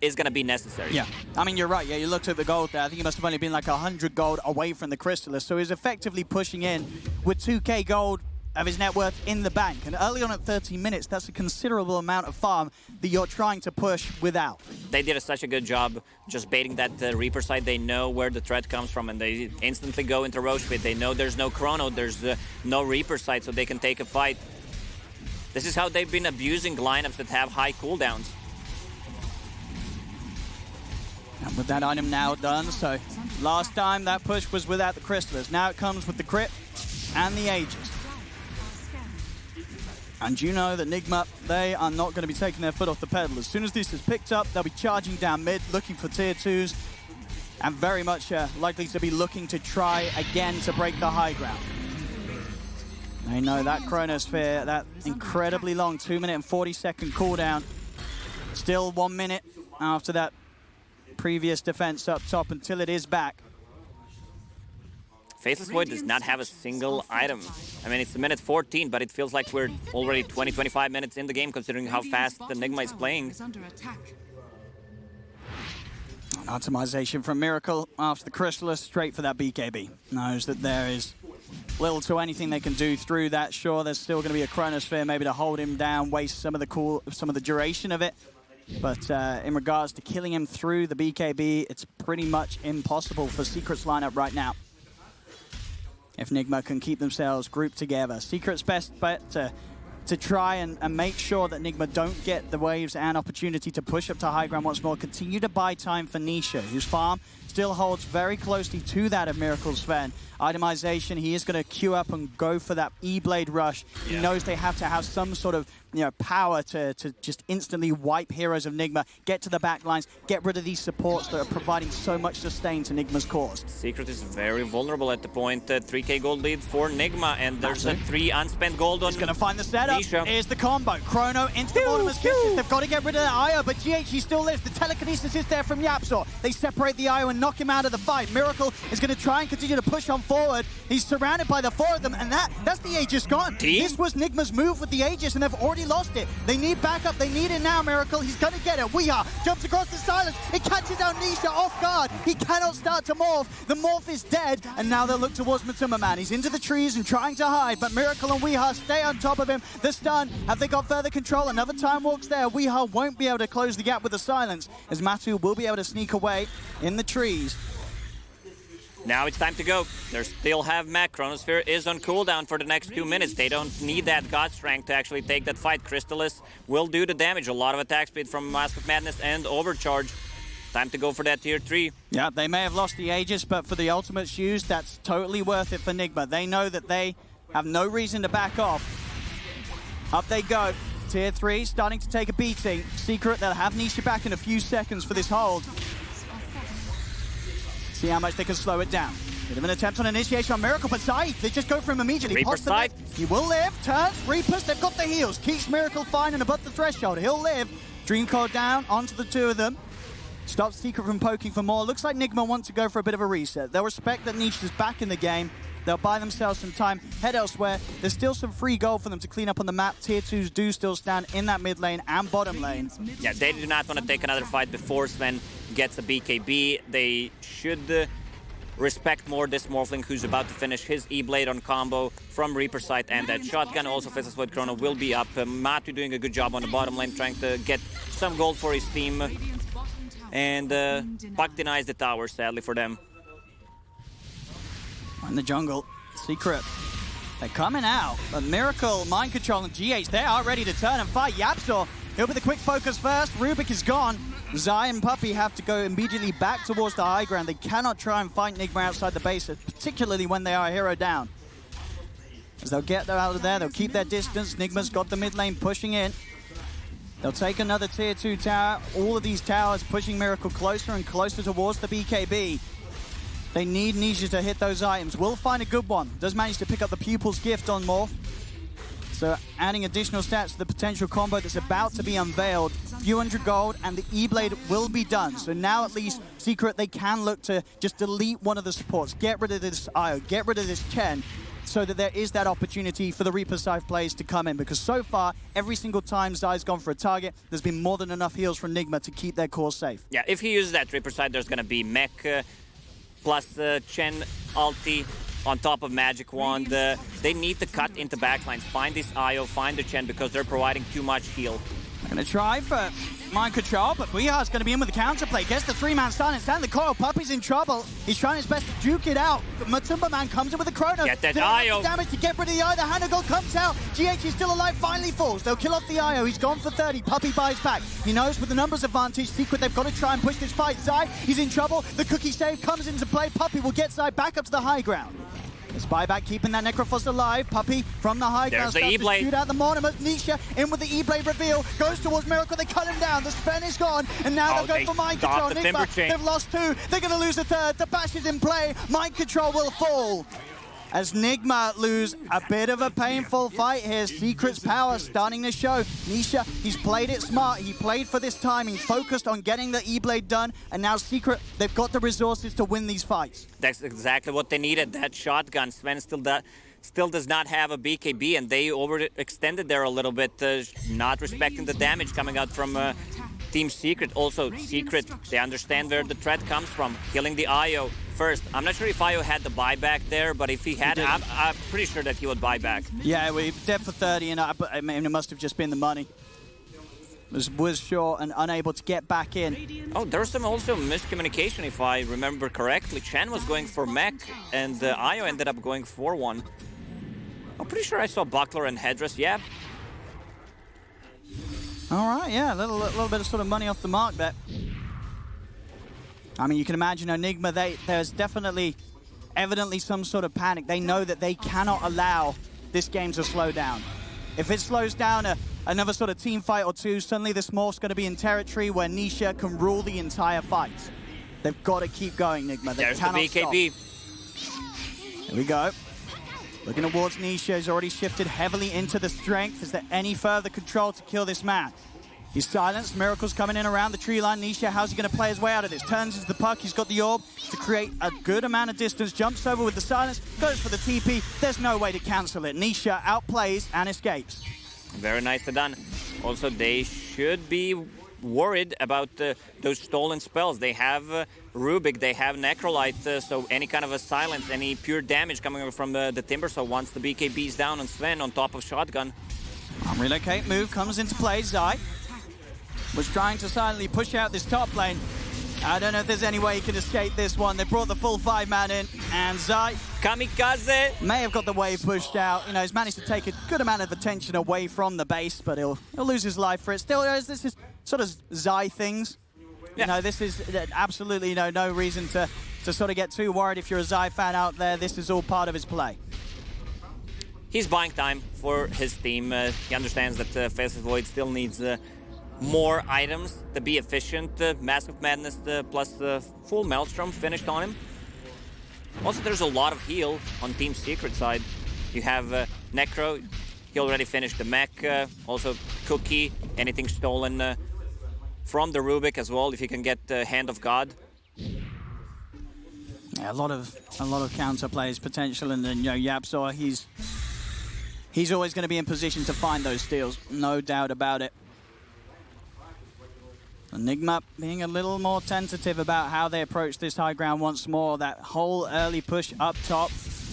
is going to be necessary. Yeah, I mean, you're right. Yeah, you looked at the gold there. I think he must have only been like 100 gold away from the Crystallis. So he's effectively pushing in with 2k gold of his net worth in the bank. And early on at 13 minutes, that's a considerable amount of farm that you're trying to push without. They did such a good job just baiting that Reaper side. They know where the threat comes from, and they instantly go into Roche Pit. They know there's no Chrono, there's no Reaper side, so they can take a fight. This is how they've been abusing lineups that have high cooldowns. And with that item now done, so last time that push was without the Crystallis. Now it comes with the Crypt and the Aegis. And you know that Nigma, they are not going to be taking their foot off the pedal. As soon as this is picked up, they'll be charging down mid, looking for tier 2s, and very much likely to be looking to try again to break the high ground. They know that Chronosphere, that incredibly long 2-minute and 40-second cooldown, still 1 minute after that previous defense up top until it is back. Faceless Void does not have a single item. I mean, it's a minute 14, but it feels like we're already 20-25 minutes in the game, considering how fast the Nigma is playing. An optimization from Miracle after the Crystallis, straight for that BKB. Knows that there is little to anything they can do through that. Sure, there's still going to be a Chronosphere maybe to hold him down, waste some of the duration of it. But in regards to killing him through the BKB, it's pretty much impossible for Secret's lineup right now. If Nigma can keep themselves grouped together. Secret's best bet to try and make sure that Nigma don't get the waves and opportunity to push up to high ground once more. Continue to buy time for Nisha, whose farm still holds very closely to that of Miracle Sven. Itemization, he is going to queue up and go for that E-Blade rush. Yeah. He knows they have to have some sort of power to just instantly wipe heroes of Nigma, get to the back lines, get rid of these supports that are providing so much sustain to Nigma's cause. Secret is very vulnerable at the point. 3k gold lead for Nigma, and there's a 3 unspent gold on. He's going to find the setup. Nisha. Here's the combo. Chrono into the Mortimer's Kisses. They've got to get rid of that IO, but GH still lives. The telekinesis is there from Yapzor. They separate the IO and knock him out of the fight. Miracle is going to try and continue to push on forward. He's surrounded by the 4 of them, and that's the Aegis gone. This was Nigma's move with the Aegis, and they've already lost it. They need backup. They need it now, Miracle. He's going to get it. Jumps across the silence. It catches out Nisha off guard. He cannot start to morph. The morph is dead, and now they'll look towards Matuma Man. He's into the trees and trying to hide, but Miracle and Weeha stay on top of him. The stun. Have they got further control? Another time walks there. Weeha won't be able to close the gap with the silence, as Matu will be able to sneak away in the trees. Now it's time to go. They still have Mac. Chronosphere is on cooldown for the next 2 minutes. They don't need that God Strength to actually take that fight. Crystallis will do the damage. A lot of attack speed from Mask of Madness and Overcharge. Time to go for that tier 3. Yeah, they may have lost the Aegis, but for the ultimates used, that's totally worth it for Nigma. They know that they have no reason to back off. Up they go. Tier 3 starting to take a beating. Secret, they'll have Nisha back in a few seconds for this hold. See how much they can slow it down. Bit of an attempt on initiation on Miracle, but Zai, they just go for him immediately. Reaper side. He will live, turns, Reapers, they've got the heals. Keeps Miracle fine and above the threshold. He'll live. Dream Code down onto the 2 of them. Stops Secret from poking for more. Looks like Nigma want to go for a bit of a reset. They'll respect that Nisha's back in the game. They'll buy themselves some time, head elsewhere. There's still some free gold for them to clean up on the map. Tier 2s do still stand in that mid lane and bottom lane. Yeah, they do not want to take another fight before Sven gets a BKB. They should respect more this Morphling who's about to finish his E-Blade on combo from Reaper side, and that shotgun. Also, Faceless Void Chrono will be up. Matu doing a good job on the bottom lane, trying to get some gold for his team. And Puck denies the tower, sadly for them. In the jungle, Secret, they're coming out. But Miracle, Mind Control, and GH, they are ready to turn and fight. Yapzor, he'll be the quick focus first. Rubik is gone. Zai and Puppey have to go immediately back towards the high ground. They cannot try and fight Nigma outside the base, particularly when they are a hero down. As they'll get out of there, they'll keep their distance. Nigma's got the mid lane pushing in. They'll take another tier 2 tower. All of these towers pushing Miracle closer and closer towards the BKB. They need Nisha to hit those items. Will find a good one. Does manage to pick up the Pupil's Gift on Morph. So adding additional stats to the potential combo that's about to be unveiled. Few hundred gold and the E-Blade will be done. So now at least Secret, they can look to just delete one of the supports. Get rid of this Io, get rid of this Chen. so that there is that opportunity for the Reaper Scythe plays to come in, because so far, every single time Zai's gone for a target, there's been more than enough heals from Nigma to keep their core safe. Yeah, if he uses that Reaper Scythe, there's going to be Mech plus Chen ulti on top of Magic Wand. They need to cut into backlines, find this IO, find the Chen, because they're providing too much heal. I'm going to try for mind control, but Weehar's going to be in with the counterplay. Gets the 3-man silence down the coil. Puppey's in trouble. He's trying his best to duke it out. Matumba Man comes in with the Chrono. Get that IO. Damage to get rid of the IO. The Hanagal comes out. GH is still alive, finally falls. They'll kill off the IO. He's gone for 30. Puppey buys back. He knows with the numbers advantage, Secret, they've got to try and push this fight. Zai, he's in trouble. The cookie save comes into play. Puppey will get Zai back up to the high ground. It's buyback keeping that Necrophos alive. Puppey from the high ground. There's the E-Blade. Shoot out the Mortimer. Nisha in with the E-Blade reveal. Goes towards Miracle. They cut him down. The Sven is gone. And now they'll go for mind control. Nigma, they've lost 2. They're going to lose a 3rd. The bash is in play. Mind control will fall. As Nigma lose a bit of a painful fight here. Secret's power starting to show. Nisha, he's played it smart. He played for this timing, focused on getting the E-Blade done, and now Secret, they've got the resources to win these fights. That's exactly what they needed, that shotgun. Sven still does not have a BKB, and they overextended there a little bit, not respecting the damage coming out from Team Secret. Also, Secret, they understand where the threat comes from, killing the IO first. I'm not sure if IO had the buyback there, but if he had, I'm pretty sure that he would buy back. Yeah, we dead for 30, and I mean, it must have just been the money. Was short and unable to get back in. Oh, there's some also miscommunication, if I remember correctly. Chen was going for mech, and IO ended up going for one. I'm pretty sure I saw Buckler and Headdress, yeah. All right, yeah, a little bit of sort of money off the mark there. I mean, you can imagine Enigma, there's evidently some sort of panic. They know that they cannot allow this game to slow down. If it slows down another sort of team fight or two, suddenly this morph's going to be in territory where Nisha can rule the entire fight. They've got to keep going, Nigma. They There's the cannot BKB. stop. Here we go. Looking towards Nisha, he's already shifted heavily into the strength. Is there any further control to kill this man? He's silenced. Miracle's coming in around the tree line. Nisha, how's he going to play his way out of this? Turns into the puck. He's got the orb to create a good amount of distance. Jumps over with the silence. Goes for the TP. There's no way to cancel it. Nisha outplays and escapes. Very nicely done. Also, they should be worried about those stolen spells. They have Rubik, they have Necrolite, so any kind of a silence, any pure damage coming from the Timber. So once the BKB is down on Sven on top of Shotgun. Relocate move comes into play. Zai was trying to silently push out this top lane. I don't know if there's any way he can escape this one. They brought the full 5-man in, and Zai Kamikaze may have got the wave pushed out. You know, he's managed to take a good amount of attention away from the base, but he'll lose his life for it. Still, this is sort of Zai things. Yeah. You know, this is absolutely no reason to sort of get too worried if you're a Zai fan out there. This is all part of his play. He's buying time for his team. He understands that Faceless Void still needs more items to be efficient. Mask of Madness plus full Maelstrom finished on him. Also, there's a lot of heal on Team Secret side. You have Necro, he already finished the mech. Also, Cookie, anything stolen from the Rubik as well, if you can get Hand of God. Yeah, a lot of counter plays potential, and then Yapzor, he's always going to be in position to find those steals, no doubt about it. Nigma being a little more tentative about how they approach this high ground once more. That whole early push up top,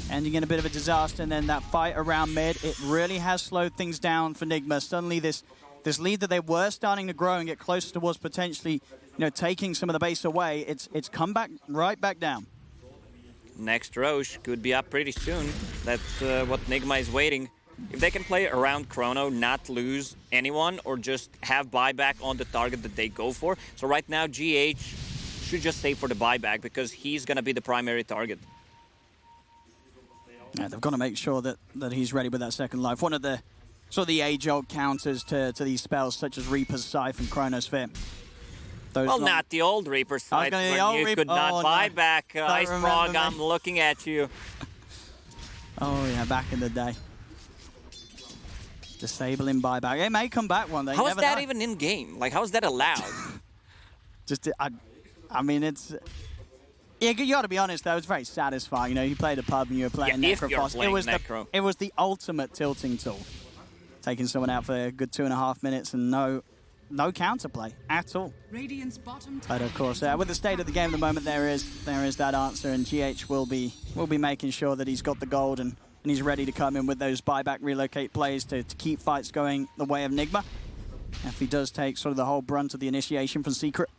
ending in a bit of a disaster, and then that fight around mid, it really has slowed things down for Nigma. Suddenly this lead that they were starting to grow and get closer towards potentially, taking some of the base away, it's come back right back down. Next Roche could be up pretty soon. That's what Nigma is waiting. If they can play around Chrono, not lose anyone, or just have buyback on the target that they go for. So right now, GH should just save for the buyback because he's going to be the primary target. Yeah, they've got to make sure that he's ready with that second life. One of the sort of the age-old counters to these spells, such as Reaper's Scythe and Chronosphere. Well, not the old Reaper's Scythe, when you could not buy back. Ice Frog, I'm looking at you. Oh, yeah, back in the day. Disabling buyback. It may come back one day. How is that even in game? Like, how is that allowed? I mean, Yeah, you got to be honest, though. It was very satisfying. You know, you played a pub and you were playing Necrophos. It was the ultimate tilting tool. Taking someone out for a good 2.5 minutes and no counterplay at all. But of course, with the state of the game at the moment, there is that answer, and GH will be making sure that he's got the gold and he's ready to come in with those buyback relocate plays to keep fights going the way of Nigma. If he does take sort of the whole brunt of the initiation from Secret.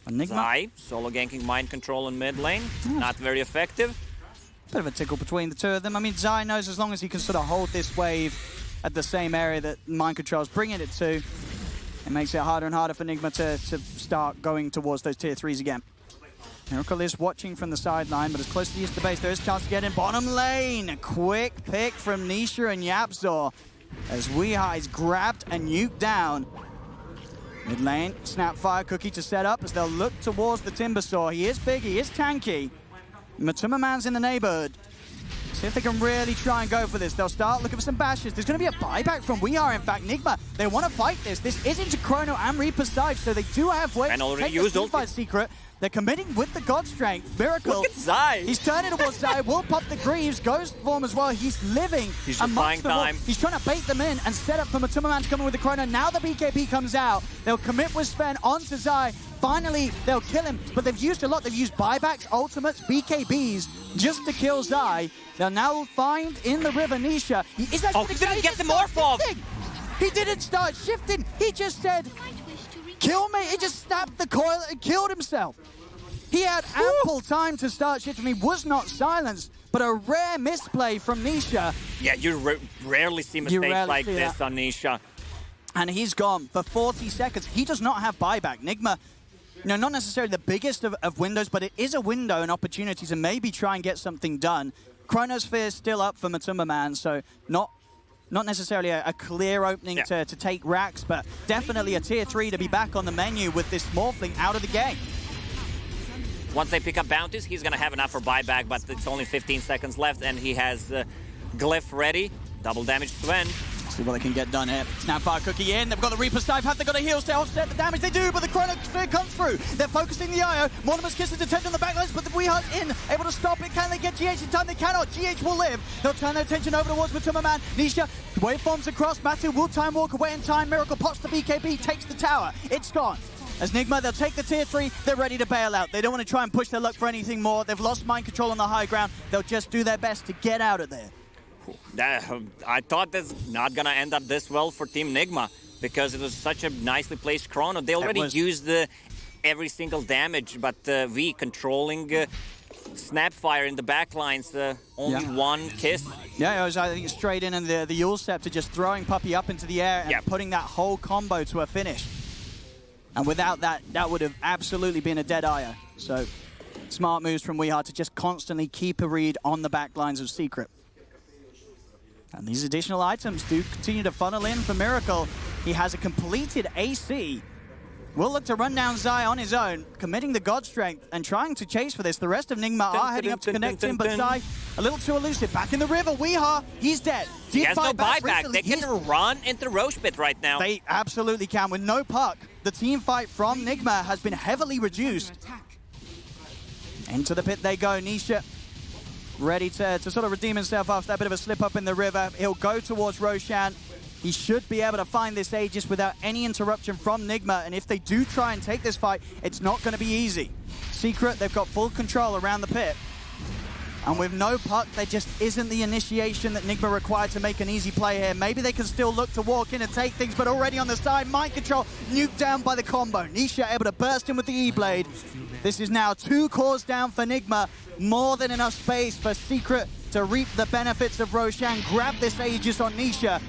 Nigma. Zai, solo ganking mind control in mid lane, not very effective. Bit of a tickle between the two of them. I mean, Zai knows as long as he can sort of hold this wave at the same area that mind control's bringing it to, it makes it harder and harder for Nigma to start going towards those tier 3s again. Miracle is watching from the sideline, but as close as he is to the base, there is a chance to get in bottom lane. A quick pick from Nisha and Yapzor as WeHa is grabbed and nuked down. Mid lane, Snapfire Cookie to set up as they'll look towards the Timbersaw. He is big, he is tanky. Matuma Man's in the neighborhood. See if they can really try and go for this. They'll start looking for some bashes. There's going to be a buyback from WeHa. In fact, Nigma, they want to fight this. This is into Chrono and Reaper's side, so they do have ways to take this fight Secret. They're committing with the God Strength. Miracle. Look at Zai. He's turning towards Zai. Will pop the Greaves. Ghost form as well. He's living. He's just buying time. He's trying to bait them in and set up for Matuma Man to come in with the Chrono. Now the BKB comes out. They'll commit with Sven onto Zai. Finally, they'll kill him, but they've used a lot. They've used buybacks, ultimates, BKBs just to kill Zai. They'll now find in the river Nisha. He didn't get the morph off. He didn't start shifting. He just said, kill me. He just snapped the coil and killed himself. He had ample time to start shifting. He was not silenced, but a rare misplay from Nisha. Yeah, you rarely see mistakes like this on Nisha. And he's gone for 40 seconds. He does not have buyback. Nigma, you know, not necessarily the biggest of windows, but it is a window and opportunity to maybe try and get something done. Chronosphere is still up for Matuma Man, so not necessarily a clear opening to take racks, but definitely a tier 3 to be back on the menu with this Morphling out of the game. Once they pick up bounties, he's going to have enough for buyback, but it's only 15 seconds left, and he has Glyph ready. Double damage to Sven. See what they can get done here. Snapfire Cookie in. They've got the Reaper's Dive. Have they got a heals to offset the damage? They do, but the Chronosphere comes through. They're focusing the IO. Mortimer's Kiss is detected on the backlines, but the WeHa's in. Able to stop it. Can they get GH in time? They cannot. GH will live. They'll turn their attention over towards Matuma Man. Nisha, waveforms across. Matu will time walk away in time. Miracle pots the BKB, takes the tower. It's gone. As Nigma, they'll take the tier 3. They're ready to bail out. They don't want to try and push their luck for anything more. They've lost mind control on the high ground. They'll just do their best to get out of there. I thought that's not going to end up this well for Team Nigma because it was such a nicely placed Chrono. They already used every single damage, but we controlling Snapfire in the backlines, only one kiss. Yeah, it was, I think, straight in and the Yule Scepter just throwing Puppey up into the air and putting that whole combo to a finish. And without that, that would have absolutely been a dead IO. So smart moves from WeHa to just constantly keep a read on the backlines of Secret. And these additional items do continue to funnel in for Miracle. He has a completed AC. Will look to run down Zai on his own, committing the God Strength and trying to chase for this. The rest of Nigma are heading up to connect him, but Zai a little too elusive. Back in the river, WeHa, he's dead. He has no buyback. They can run into Roche Pit right now. They absolutely can. With no puck, the team fight from Nigma has been heavily reduced. Into the pit they go. Nisha ready to sort of redeem himself after that bit of a slip up in the river. He'll go towards Roshan. He should be able to find this Aegis without any interruption from Nigma, and if they do try and take this fight, it's not going to be easy. Secret, they've got full control around the pit. And with no puck, there just isn't the initiation that Nigma required to make an easy play here. Maybe they can still look to walk in and take things, but already on the side, mind control nuked down by the combo. Nisha able to burst in with the E-Blade. This is now 2 cores down for Nigma. More than enough space for Secret to reap the benefits of Roshan. Grab this Aegis on Nisha.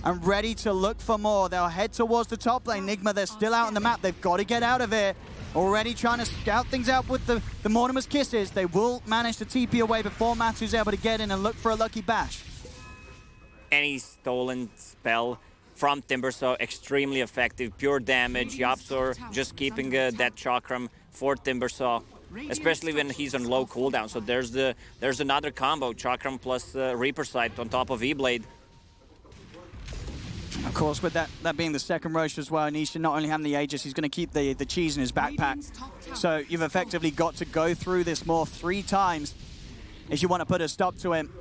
And ready to look for more. They'll head towards the top lane. Nigma, they're still out on the map. They've got to get out of here. Already trying to scout things out with the Mortimer's Kisses. They will manage to TP away before Matu's able to get in and look for a lucky bash. Any stolen spell from Timbersaw, extremely effective. Pure damage. Yapzor just keeping that chakram for Timbersaw, especially when he's on low cooldown. So there's another combo. Chakram plus Reaper Sight on top of E-Blade. Of course, with that being the second Roche as well, Nisha not only having the Aegis, he's going to keep the cheese in his backpack. So you've effectively got to go through this morph 3 times if you want to put a stop to him.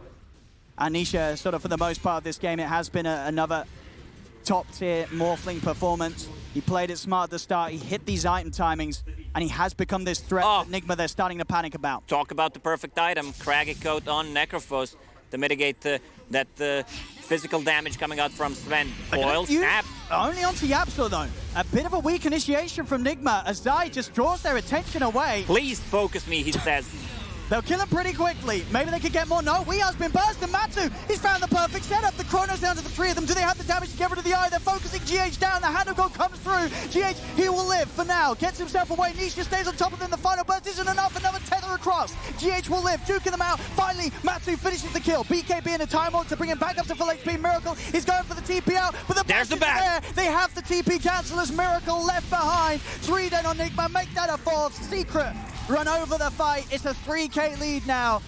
And Nisha, sort of for the most part of this game, it has been another top-tier Morphling performance. He played it smart at the start, he hit these item timings, and he has become this threat that Nigma they're starting to panic about. Talk about the perfect item, Craggy Coat on Necrophos to mitigate that physical damage coming out from Sven. Boils, Snap. Only onto Yapso though. A bit of a weak initiation from Nigma as Zai just draws their attention away. Please focus me, he says. They'll kill him pretty quickly. Maybe they could get more. No, Weehar's been burst, and Matu, he's found the perfect setup. The Chrono's down to the 3 of them. Do they have the damage to get rid of the Eye? They're focusing GH down. The Hand of God comes through. GH, he will live for now. Gets himself away. Nisha stays on top of them. The final burst isn't enough. Another tether across. GH will live, duking them out. Finally, Matu finishes the kill. BKB in a time mode to bring him back up to full HP. Miracle, he's going for the TP out, but there's the back. There. They have the TP cancel as Miracle left behind. 3 down on Nigma. Make that a 4th. Secret run over the fight. It's a 3K lead now.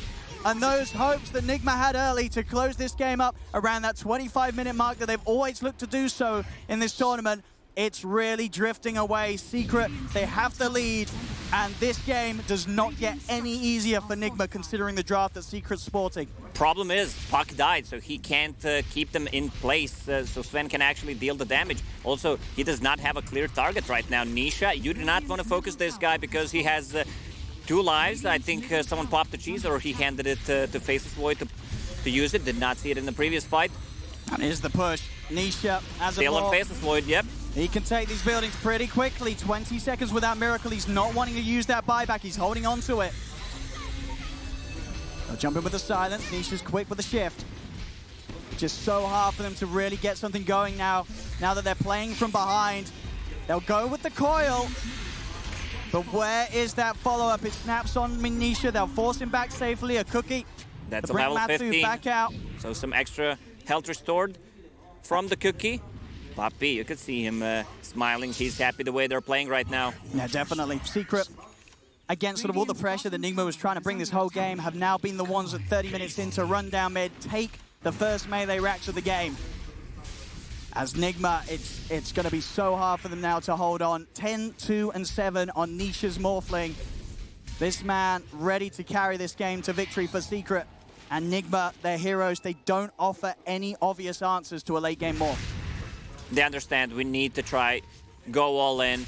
And those hopes that Nigma had early to close this game up around that 25-minute mark that they've always looked to do so in this tournament, it's really drifting away. Secret, they have the lead, and this game does not get any easier for Nigma considering the draft that Secret's sporting. Problem is, Puck died, so he can't keep them in place, so Sven can actually deal the damage. Also, he does not have a clear target right now. Nisha, you do not want to focus this guy because he has 2 lives. I think someone popped the cheese, or he handed it to Faceless Void to use it. Did not see it in the previous fight. And here's the push. Nisha as still on Faceless Void, yep. He can take these buildings pretty quickly. 20 seconds without Miracle. He's not wanting to use that buyback. He's holding on to it. They'll jump in with the silence. Nisha's quick with the shift. Just so hard for them to really get something going now that they're playing from behind. They'll go with the coil. But where is that follow-up? It snaps on Nisha. They'll force him back safely. A cookie. That's to a bring level Matu 15. back out. So some extra health restored from the cookie. Poppy, you could see him smiling. He's happy the way they're playing right now. Yeah, definitely. Secret, against sort of all the pressure that Nigma was trying to bring this whole game, have now been the ones at 30 minutes in to run down mid, take the first melee racks of the game. As Nigma, it's going to be so hard for them now to hold on. 10, 2, and 7 on Nisha's Morphling. This man ready to carry this game to victory for Secret. And Nigma, their heroes, they don't offer any obvious answers to a late game morph. They understand we need to try, go all in.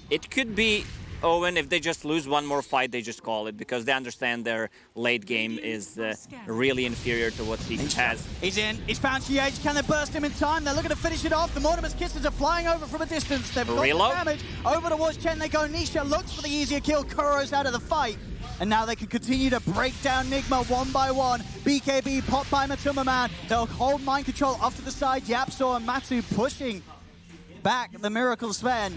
It could be Owen, if they just lose one more fight, they just call it, because they understand their late game is really inferior to what Secret has. He's in, he's found GH, can they burst him in time? They're looking to finish it off. The Mortimer's Kisses are flying over from a distance. They've got the damage. Over towards Chen they go. Nisha looks for the easier kill. Kuro's out of the fight. And now they can continue to break down Nigma one by one. BKB popped by Matuma Man. They'll hold mind control off to the side. Yapso and Matu pushing back the Miracle Sven.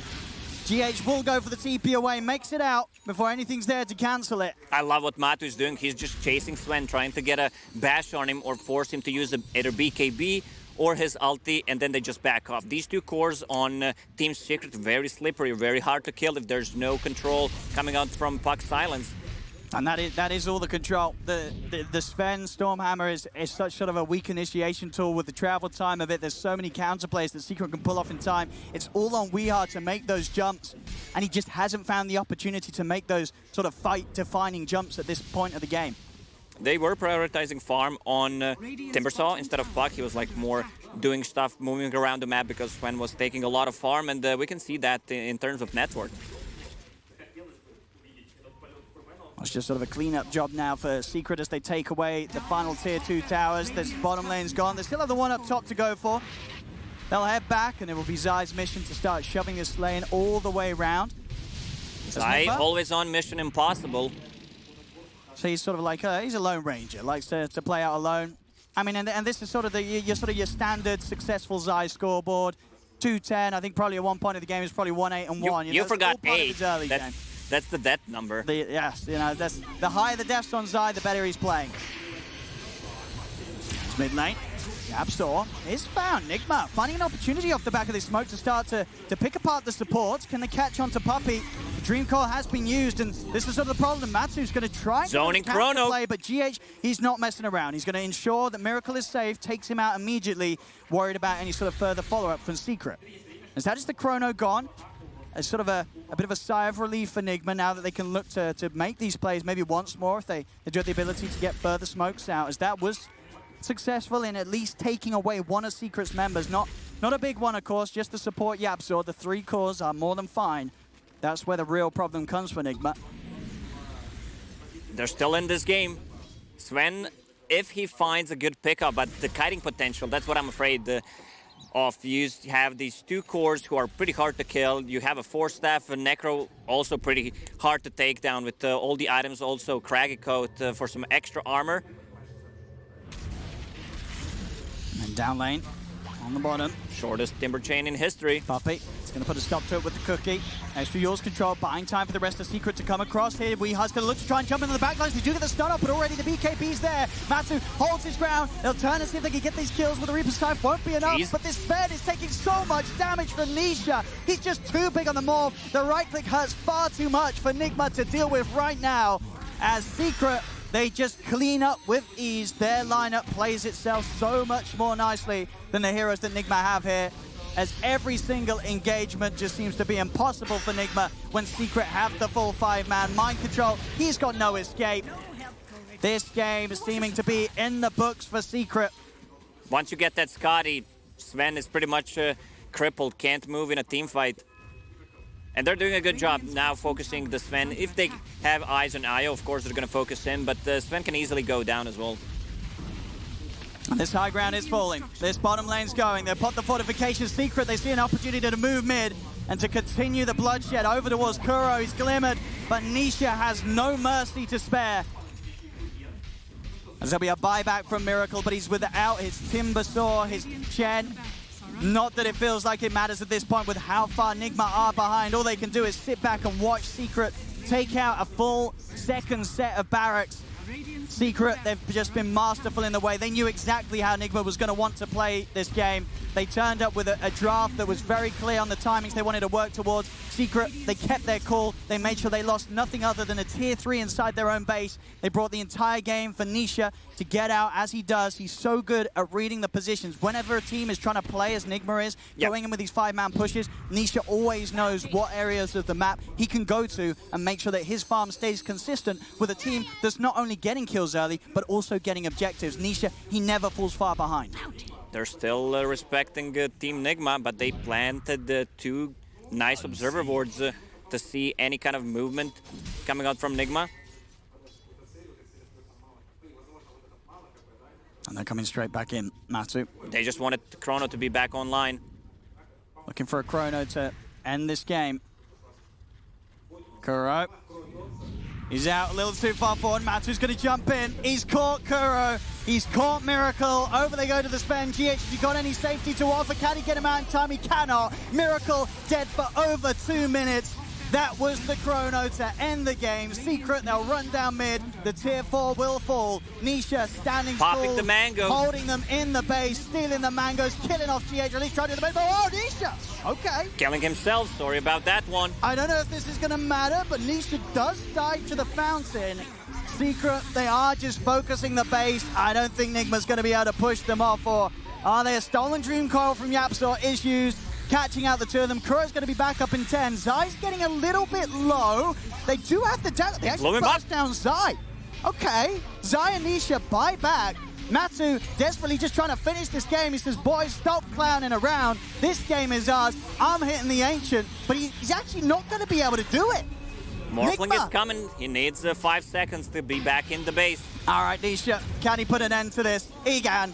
GH will go for the TP away, makes it out before anything's there to cancel it. I love what Matu is doing. He's just chasing Sven, trying to get a bash on him or force him to use either BKB or his ulti, and then they just back off. These 2 cores on Team Secret, very slippery, very hard to kill if there's no control coming out from Puck's silence. And that is all the control. The Sven Stormhammer is such sort of a weak initiation tool with the travel time of it. There's so many counterplays that Secret can pull off in time. It's all on Weehar to make those jumps, and he just hasn't found the opportunity to make those sort of fight-defining jumps at this point of the game. They were prioritizing farm on Timbersaw instead of Puck. He was like more doing stuff, moving around the map because Sven was taking a lot of farm, and we can see that in terms of net worth. It's just sort of a clean-up job now for Secret as they take away the final tier 2 towers. This bottom lane's gone. They still have the one up top to go for. They'll head back, and it will be Zai's mission to start shoving this lane all the way around. Zai, always on Mission Impossible. So he's sort of like, he's a Lone Ranger, likes to play out alone. I mean, and this is sort of your standard successful Zai scoreboard. 210, I think probably at one point of the game is probably 1-8 and 1. You forgot 8. Game. That's the death number. Yes, you know, that's the higher the deaths on Zai, the better he's playing. It's mid lane. Yapstor is found. Nigma finding an opportunity off the back of this smoke to start to pick apart the supports. Can they catch on to Puppy? Dream Coil has been used, and this is sort of the problem. Matsu's going to try zoning to Chrono play, but GH, he's not messing around. He's going to ensure that Miracle is safe, takes him out immediately, worried about any sort of further follow-up from Secret. Is that just the Chrono gone? It's sort of a bit of a sigh of relief for Nigma now that they can look to make these plays maybe once more if they do have the ability to get further smokes out, as that was successful in at least taking away one of Secret's members. Not a big one, of course, just the support YapzOr. The 3 cores are more than fine. That's where the real problem comes for Nigma. They're still in this game. Sven, if he finds a good pickup, but the kiting potential, that's what I'm afraid of. You have these 2 cores who are pretty hard to kill. You have a 4-staff, a Necro, also pretty hard to take down with all the items, also Craggy Coat for some extra armor. And down lane, on the bottom. Shortest Timber Chain in history. Puppey is going to put a stop to it with the cookie. Extra Yours control, buying time for the rest of Secret to come across here. WeHa's going to look to try and jump into the backlines. They do get the stun up, but already the BKB's there. Matsu holds his ground. They'll turn and see if they can get these kills with the Reaper's Scythe. Won't be enough, but this Fed is taking so much damage from Nisha. He's just too big on the morph. The right click hurts far too much for Nigma to deal with right now. As Secret, they just clean up with ease. Their lineup plays itself so much more nicely than the heroes that Nigma have here, as every single engagement just seems to be impossible for Nigma when Secret have the full 5-man mind control. He's got no escape. This game is seeming to be in the books for Secret. Once you get that Scotty, Sven is pretty much crippled, can't move in a team fight. And they're doing a good job now focusing the Sven. If they have eyes on Io, of course they're going to focus him, but Sven can easily go down as well. This high ground is falling. This bottom lane's going. They put the fortification. Secret, they see an opportunity to move mid and to continue the bloodshed over towards Kuro. He's glimmered, but Nisha has no mercy to spare. As there'll be a buyback from Miracle, but he's without his Timbersaw, his Chen. Not that it feels like it matters at this point with how far Nigma are behind. All they can do is sit back and watch Secret take out a full second set of barracks. Secret, they've just been masterful in the way. They knew exactly how Nigma was going to want to play this game. They turned up with a draft that was very clear on the timings they wanted to work towards. Secret, they kept their cool. They made sure they lost nothing other than a tier 3 inside their own base. They brought the entire game for Nisha to get out as he does. He's so good at reading the positions. Whenever a team is trying to play as Nigma is, going in with these 5-man pushes, Nisha always knows what areas of the map he can go to and make sure that his farm stays consistent with a team that's not only getting kills early, but also getting objectives. Nisha, he never falls far behind. They're still respecting Team Nigma, but they planted 2 nice observer wards to see any kind of movement coming out from Nigma. And they're coming straight back in, Matsu. They just wanted Chrono to be back online. Looking for a Chrono to end this game. Kuro. He's out a little too far forward. Matsu's going to jump in. He's caught Kuro. He's caught Miracle. Over they go to the spend. GH, has he got any safety to offer? Can he get him out in time? He cannot. Miracle dead for over 2 minutes. That was the Chrono to end the game. Secret, they'll run down mid. The tier 4 will fall. Nisha standing popping the mango, holding them in the base, stealing the mangoes, killing off GH, or at least trying to do the base. Oh, Nisha! Okay. Killing himself, sorry about that one. I don't know if this is going to matter, but Nisha does dive to the fountain. Secret, they are just focusing the base. I don't think Nigma's going to be able to push them off, or are they? A stolen Dream Coil from YapzOr is used, catching out the 2 of them. Kuro's going to be back up in 10. Zai's getting a little bit low. They do have the dagger. They actually burst down Zai. Okay. Zai and Nisha buy back. Matsu desperately just trying to finish this game. He says, boys, stop clowning around. This game is ours. I'm hitting the Ancient, but he's actually not going to be able to do it. Morphling is coming. He needs 5 seconds to be back in the base. All right, Nisha, can he put an end to this? He can.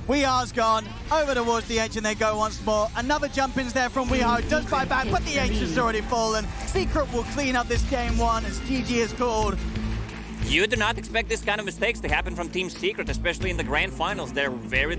WeHa's gone. Over towards the Ancient they go once more. Another jump-ins there from WeHa. Does buy back, but the Ancient's already fallen. Secret will clean up this game 1 as GG is called. You do not expect this kind of mistakes to happen from Team Secret, especially in the Grand Finals. They're very